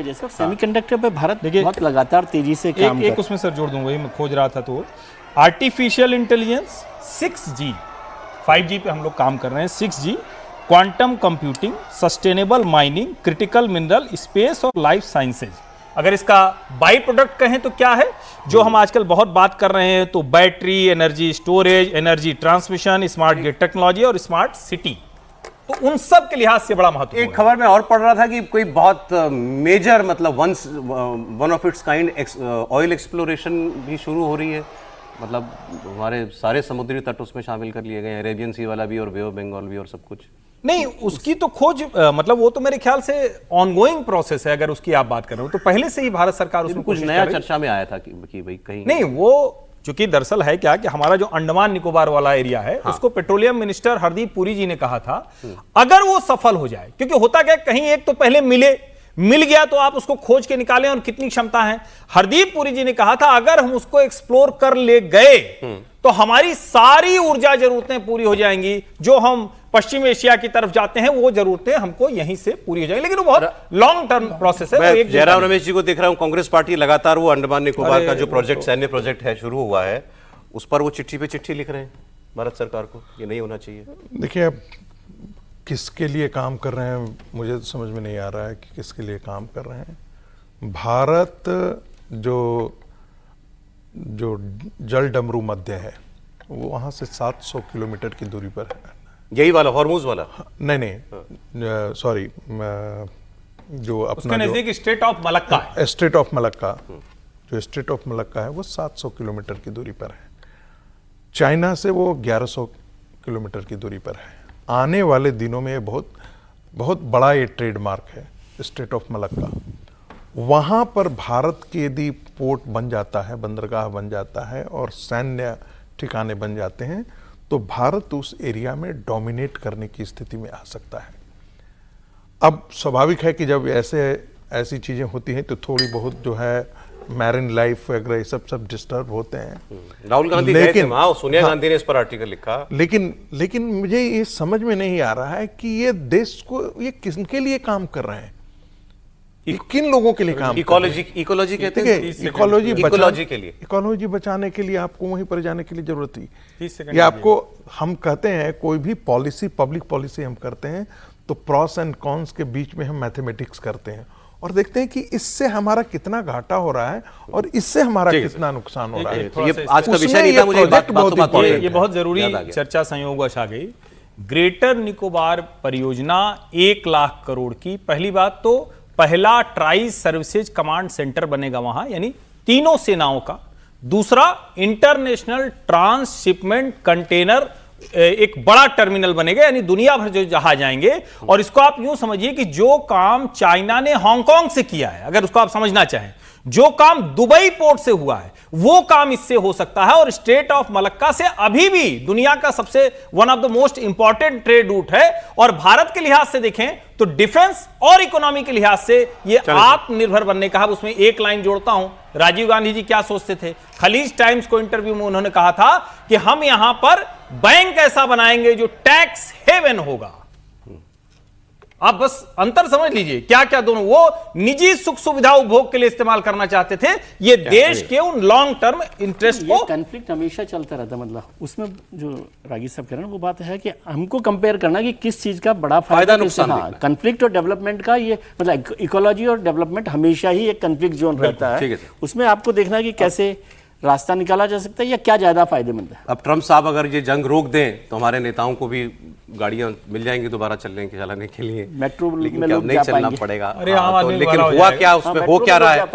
वजह से सेमीकंडक्टर पे भारत बहुत लगातार तेजी से काम एक उसमें सर जोड़ दूं, वही मैं खोज रहा था, तो आर्टिफिशियल इंटेलिजेंस, 6G, 5G पे हम लोग काम कर रहे हैं, 6G, quantum computing, sustainable mining, critical mineral, space और लाइफ साइंसेज। अगर इसका बाई प्रोडक्ट कहें तो क्या है जो हम आजकल बहुत बात कर रहे हैं, तो battery, energy storage, energy transmission, smart grid technology और स्मार्ट सिटी, तो उन सब के लिहाज से बड़ा महत्व। एक खबर में और पढ़ रहा था कि कोई बहुत मेजर मतलब one of its kind oil exploration भी शुरू हो रही है, मतलब हमारे सारे समुद्री तट उसमें शामिल कर लिए गए हैं, अरेबियन सी वाला भी और बे ऑफ बंगाल भी और सब कुछ। नहीं, उसकी तो खोज मतलब वो तो मेरे ख्याल से ऑनगोइंग प्रोसेस है, अगर उसकी आप बात कर रहे हो तो पहले से ही भारत सरकार उसमें कुछ नया चर्चा में आया था कि भाई कहीं नहीं, वो चूंकि दरअसल है क्या कि हमारा जो अंडमान निकोबार वाला एरिया है, हाँ, उसको पेट्रोलियम मिनिस्टर हरदीप पुरी जी ने कहा था अगर वो सफल हो जाए, क्योंकि होता क्या कहीं एक तो पहले मिल गया तो आप उसको खोज के निकालें और कितनी क्षमता है। हरदीप पुरी जी ने कहा था अगर हम उसको एक्सप्लोर कर ले गए तो हमारी सारी ऊर्जा जरूरतें पूरी हो जाएंगी, जो हम पश्चिम एशिया की तरफ जाते हैं वो जरूरतें हमको यहीं से पूरी हो जाएंगी, लेकिन वो बहुत लॉन्ग टर्म प्रोसेस है। मैं जयराम रमेश जी को देख रहा हूं, कांग्रेस पार्टी लगातार वो अंडमान निकोबार का जो प्रोजेक्ट, सैन्य प्रोजेक्ट है शुरू हुआ है, उस पर वो चिट्ठी पे चिट्ठी लिख रहे हैं भारत सरकार को, ये नहीं होना चाहिए। देखिए अब किसके लिए काम कर रहे हैं मुझे तो समझ में नहीं आ रहा है कि किसके लिए काम कर रहे हैं। भारत जो जल डमरू मध्य है वो वहाँ से 700 किलोमीटर की दूरी पर है। यही वाला हॉर्मुज वाला? नहीं, सॉरी, जो अपना नजदीक स्ट्रेट ऑफ मलक्का है, स्ट्रेट ऑफ मलक्का, जो स्ट्रेट ऑफ मलक्का है वो 700 किलोमीटर की दूरी पर है। चाइना से वो 1100 किलोमीटर की दूरी पर है। आने वाले दिनों में बहुत बहुत बड़ा ये ट्रेडमार्क है स्ट्रेट ऑफ मलक्का। वहाँ पर भारत के यदि पोर्ट बन जाता है, बंदरगाह बन जाता है और सैन्य ठिकाने बन जाते हैं तो भारत उस एरिया में डोमिनेट करने की स्थिति में आ सकता है। अब स्वाभाविक है कि जब ऐसी चीज़ें होती हैं तो थोड़ी बहुत जो है मैरिन लाइफ वगैरह सब डिस्टर्ब होते हैं। राहुल गांधी गए थे वहां, सोनिया गांधी ने इस पर आर्टिकल लिखा, लेकिन मुझे ये समझ में नहीं आ रहा है कि ये देश को ये किसके लिए काम कर रहे हैं, किन लोगों के लिए काम? इकोलॉजी कहते हैं, इकोलॉजी बचाने के लिए आपको वहीं पर जाने के लिए जरूरत है। या आपको हम कहते हैं कोई भी पॉलिसी, पब्लिक पॉलिसी हम करते हैं तो प्रॉस एंड कॉन्स के बीच में हम मैथमेटिक्स करते हैं और देखते हैं कि इससे हमारा कितना घाटा हो रहा है और इससे हमारा कितना नुकसान हो रहा है। ये आज का विषय नहीं था, मुझे ये बहुत जरूरी चर्चा संयोगवश आ गई। ग्रेटर निकोबार परियोजना 1 लाख करोड़ की। पहली बात तो पहला ट्राई सर्विसेज कमांड सेंटर बनेगा वहां, यानी तीनों सेनाओं का। दूसरा, इंटरनेशनल ट्रांसशिपमेंट कंटेनर एक बड़ा टर्मिनल बनेगा, यानी दुनिया भर जो जहाज आएंगे। और इसको आप यूं समझिए कि जो काम चाइना ने हांगकांग से किया है, अगर उसको आप समझना चाहें, जो काम दुबई पोर्ट से हुआ है वो काम इससे हो सकता है। और स्ट्रेट ऑफ मलक्का से अभी भी दुनिया का सबसे one of the most important trade route है। और भारत के लिहाज से देखें तो डिफेंस और इकोनॉमी के लिहाज से ये आत्मनिर्भर बनने का। उसमें एक लाइन जोड़ता हूं, राजीव गांधी जी क्या सोचते थे? खलीज टाइम्स को इंटरव्यू में उन्होंने कहा था कि हम यहां पर बैंक ऐसा बनाएंगे जो टैक्स हेवन होगा। आप बस अंतर समझ लीजिए क्या क्या दोनों, वो निजी सुख सुविधा उपभोग के लिए इस्तेमाल करना चाहते थे, ये देश के उन लॉन्ग टर्म इंटरेस्ट को। कॉन्फ्लिक्ट हमेशा चलता रहता, मतलब उसमें जो रागी साहब कह रहे हैं वो बात है कि हमको कंपेयर करना कि किस चीज का बड़ा फायदा नुकसान। हाँ, कॉन्फ्लिक्ट और डेवलपमेंट का ये मतलब इकोलॉजी और डेवलपमेंट हमेशा ही एक कॉन्फ्लिक्ट जोन रहता है। उसमें आपको देखना है कि कैसे रास्ता निकाला जा सकता है या क्या ज्यादा फायदेमंद है। अब ट्रम्प साहब अगर ये जंग रोक दें तो हमारे नेताओं को भी गाड़ियां मिल जाएंगी दोबारा चलाने के लिए, मेट्रो लेकिन नहीं चलना पड़ेगा। लेकिन हुआ क्या, उसमें हो क्या रहा है?